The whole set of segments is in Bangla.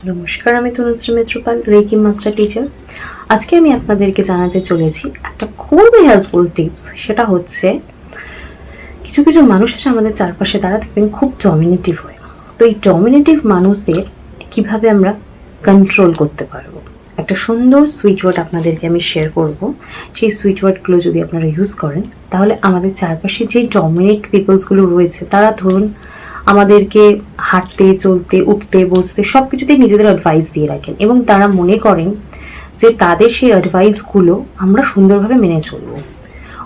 নমস্কার, আমি Tanushree Mitrapal, Reiki master teacher. আজকে আমি আপনাদেরকে জানাতে চলেছি একটা খুবই হেল্পফুল টিপস। সেটা হচ্ছে কিছু কিছু মানুষ আছে আমাদের চারপাশে, তারা দেখবেন খুব ডমিনেটিভ হয়। তো এই ডমিনেটিভ মানুষদের কিভাবে আমরা কন্ট্রোল করতে পারবো, একটা সুন্দর সুইচ ওয়ার্ড আপনাদেরকে আমি শেয়ার করব। সেই সুইচ ওয়ার্ডগুলো যদি আপনারা ইউজ করেন, তাহলে আমাদের চারপাশে যে ডমিনেট পিপলসগুলো রয়েছে, তারা ধরুন আমাদেরকে হাঁটতে, চলতে, উঠতে, বসতে সব কিছুতেই নিজেদের অ্যাডভাইস দিয়ে রাখেন এবং তারা মনে করেন যে তাদের সেই অ্যাডভাইসগুলো আমরা সুন্দরভাবে মেনে চলব।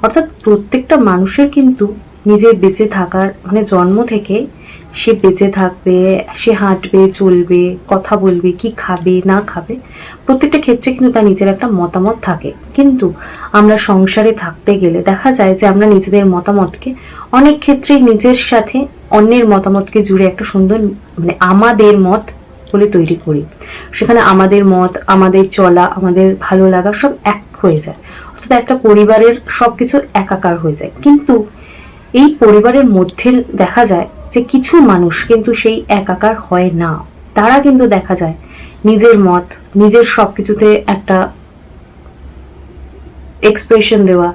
অর্থাৎ প্রত্যেকটা মানুষের কিন্তু নিজের বেঁচে থাকার জন্ম থেকে সে বেঁচে থাকবে, সে হাঁটবে, চলবে, কথা বলবে, কি খাবে না খাবে, প্রত্যেকটা ক্ষেত্রে কিন্তু তার নিজের একটা মতামত থাকে। কিন্তু আমরা সংসারে থাকতে গেলে দেখা যায় যে আমরা নিজেদের মতামতকে অনেক ক্ষেত্রে নিজের সাথে অন্যের মতামতকে জুড়ে একটা সুন্দর আমাদের মত বলে তৈরি করি। সেখানে আমাদের মত, আমাদের চলা, আমাদের ভালো লাগা সব এক হয়ে যায়। অর্থাৎ একটা পরিবারের সব কিছু একাকার হয়ে যায়। কিন্তু এই পরিবারের মধ্যে দেখা যায় যে কিছু মানুষ কিন্তু সেই একাকার হয় না। তারা কিন্তু দেখা যায় নিজের মত, নিজের সব কিছুতে একটা এক্সপ্রেশন দেওয়া,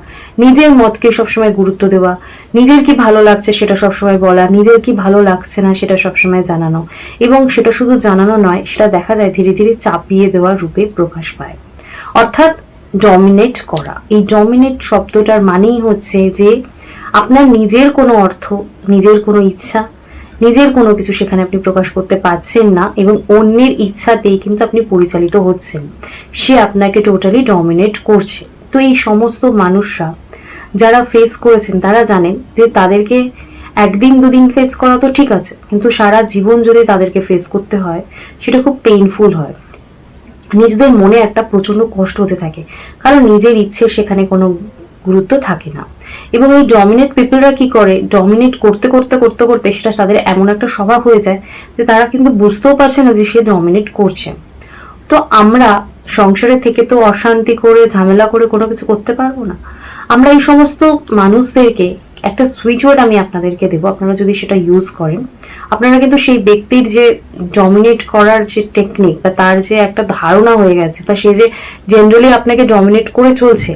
নিজের মতকে সবসময় গুরুত্ব দেওয়া, নিজের কি ভালো লাগছে সেটা সবসময় বলা, নিজের কি ভালো লাগছে না সেটা সবসময় জানানো, এবং সেটা শুধু জানানো নয়, সেটা দেখা যায় ধীরে ধীরে চাপিয়ে দেওয়ার রূপে প্রকাশ পায়। অর্থাৎ ডমিনেট করা। এই ডমিনেট শব্দটার মানেই হচ্ছে যে আপনার নিজের কোনো অর্থ, নিজের কোনো ইচ্ছা, নিজের কোনো কিছু সেখানে আপনি প্রকাশ করতে পারছেন না এবং অন্যের ইচ্ছাতেই কিন্তু আপনি পরিচালিত হচ্ছেন। সে আপনাকে টোটালি ডমিনেট করছে। তো এই সমস্ত মানুষরা যারা ফেস করেছেন তারা জানেন যে তাদেরকে একদিন দুদিন ফেস করা তো ঠিক আছে, কিন্তু সারা জীবন যদি তাদেরকে ফেস করতে হয় সেটা খুব পেইনফুল হয়। নিজেদের মনে একটা প্রচন্ড কষ্ট হতে থাকে, কারণ নিজের ইচ্ছে সেখানে কোনো গুরুত্ব থাকে না। এবং এই ডমিনেট পিপলরা কি করে, ডমিনেট করতে করতে করতে করতে সেটা তাদের এমন একটা স্বভাব হয়ে যায় যে তারা কিন্তু বুঝতেও পারছে না যে সে ডমিনেট করছে। তো আমরা সংসারে থেকে তো অশান্তি করে ঝামেলা করে কোনো কিছু করতে পারবো না। আমরা এই সমস্ত মানুষদেরকে একটা সুইচ ওয়ার্ড আমি আপনাদেরকে দেবো, আপনারা যদি সেটা ইউজ করেন, আপনারা কিন্তু সেই ব্যক্তির যে ডমিনেট করার যে টেকনিক বা তার যে একটা ধারণা হয়ে গেছে, বা সে যে জেনারেলি আপনাকে ডমিনেট করে চলছে,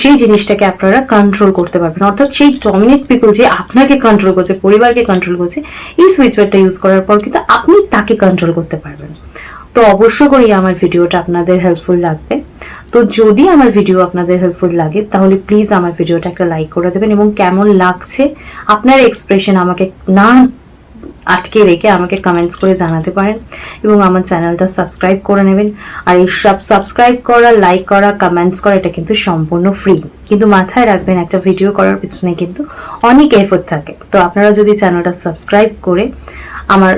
সেই জিনিসটাকে আপনারা কন্ট্রোল করতে পারবেন। অর্থাৎ সেই ডমিনেট পিপল যে আপনাকে কন্ট্রোল করছে, পরিবারকে কন্ট্রোল করছে, এই সুইচ ওয়ার্ডটা ইউজ করার পর কিন্তু আপনি তাকে কন্ট্রোল করতে পারবেন। তো অবশ্য করেই আমার ভিডিওটা আপনাদের হেল্পফুল লাগবে। তো যদি আমার ভিডিও আপনাদের হেল্পফুল লাগে তাহলে প্লিজ আমার ভিডিওটা একটা লাইক করে দেবেন এবং কেমন লাগছে আপনার এক্সপ্রেশন আমাকে না আটকে রেখে আমাকে কমেন্টস করে জানাতে পারেন এবং আমার চ্যানেলটা সাবস্ক্রাইব করে নেবেন। আর এই সব সাবস্ক্রাইব করা, লাইক করা, কমেন্টস করা এটা কিন্তু সম্পূর্ণ ফ্রি। কিন্তু মাথায় রাখবেন, একটা ভিডিও করার পিছনে কিন্তু অনেক এফোর্ট থাকে। তো আপনারা যদি চ্যানেলটা সাবস্ক্রাইব করে আমার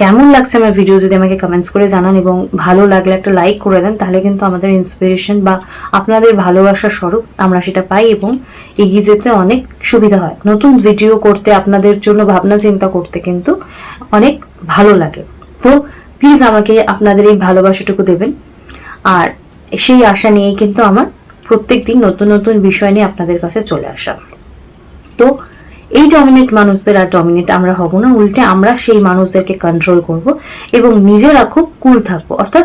কেমন লাগছে আমার ভিডিও যদি আমাকে কমেন্টস করে জানান এবং ভালো লাগলে একটা লাইক করে দেন, তাহলে কিন্তু আমাদের ইন্সপিরেশন বা আপনাদের ভালোবাসার স্বরূপ আমরা সেটা পাই এবং এগিয়ে যেতে অনেক সুবিধা হয়। নতুন ভিডিও করতে, আপনাদের জন্য ভাবনা চিন্তা করতে কিন্তু অনেক ভালো লাগে। তো প্লিজ আমাকে আপনাদের এই ভালোবাসাটুকু দেবেন। আর সেই আশা নিয়েই কিন্তু আমার প্রত্যেক দিন নতুন নতুন বিষয় নিয়ে আপনাদের কাছে চলে আসা। তো এই ডমিনেট মানুষদের আর ডমিনেট আমরা হব না, উল্টে আমরা সেই মানুষদেরকে কন্ট্রোল করব এবং নিজেরা খুব কুল থাকবো। অর্থাৎ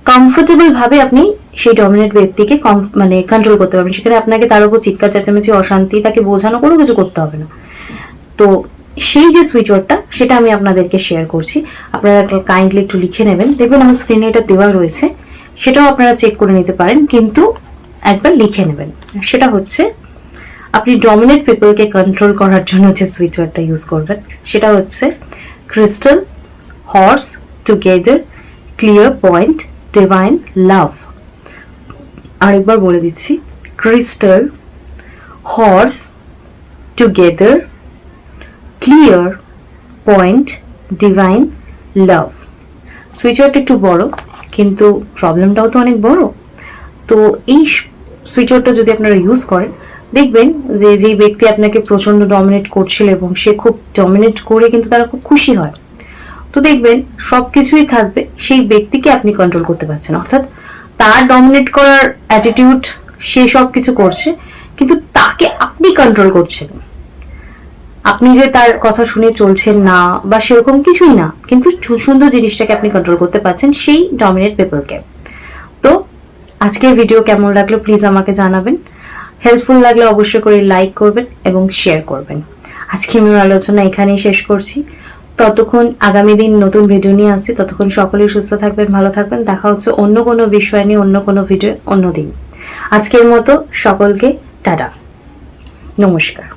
কমফোর্টেবল ভাবে আপনি সেই ডমিনেট ব্যক্তিকে কন্ট্রোল করতে পারবেন। সেখানে আপনাকে তার উপর চিৎকার চেঁচামেচি, অশান্তি, তাকে বোঝানো কোনো কিছু করতে হবে না। তো সেই যে সুইচ ওয়ার্ডটা সেটা আমি আপনাদেরকে শেয়ার করছি, আপনারা কাইন্ডলি একটু লিখে নেবেন। দেখবেন আমার স্ক্রিনে এটা দেওয়া রয়েছে, সেটাও আপনারা চেক করে নিতে পারেন, কিন্তু একবার লিখে নেবেন। সেটা হচ্ছে, আপনি ডমিনেট পিপলকে কন্ট্রোল করার জন্য যে সুইচ ওয়ার্ডটা ইউজ করবেন সেটা হচ্ছে crystal, horse, together, clear point, divine, love. আরেকবার বলে দিচ্ছি, crystal, horse, together, clear point, divine, love. Switch ওয়ার্ডটা একটু বড়, কিন্তু প্রবলেমটাও তো অনেক বড়। তো এই সুইচ ওয়ার্ডটা যদি আপনারা ইউজ করেন, দেখবেন যে যেই ব্যক্তি আপনাকে প্রচন্ড ডমিনেট করছিল এবং সে খুব ডমিনেট করে কিন্তু তারা খুব খুশি হয়, তো দেখবেন সব কিছুই থাকবে, সেই ব্যক্তিকে আপনি কন্ট্রোল করতে পারছেন। অর্থাৎ তার ডমিনেট করার অ্যাটিটিউড, সে সব কিছু করছে, কিন্তু তাকে আপনি কন্ট্রোল করছেন। আপনি যে তার কথা শুনে চলছেন না বা সেরকম কিছুই না, কিন্তু সুন্দর জিনিসটাকে আপনি কন্ট্রোল করতে পারছেন, সেই ডমিনেট পিপলকে। তো আজকের ভিডিও কেমন লাগলো প্লিজ আমাকে জানাবেন। হেল্পফুল লাগলে অবশ্যই করে লাইক করবেন এবং শেয়ার করবেন। আজকে আমি আলোচনা এখানেই শেষ করছি। ততক্ষণ আগামী দিন নতুন ভিডিও নিয়ে আসছি। ততক্ষণ সকলেই সুস্থ থাকবেন, ভালো থাকবেন। দেখা হচ্ছে অন্য কোনো বিষয় নিয়ে, অন্য কোনো ভিডিও অন্য দিন। আজকের মতো সকলকে টাটা, নমস্কার।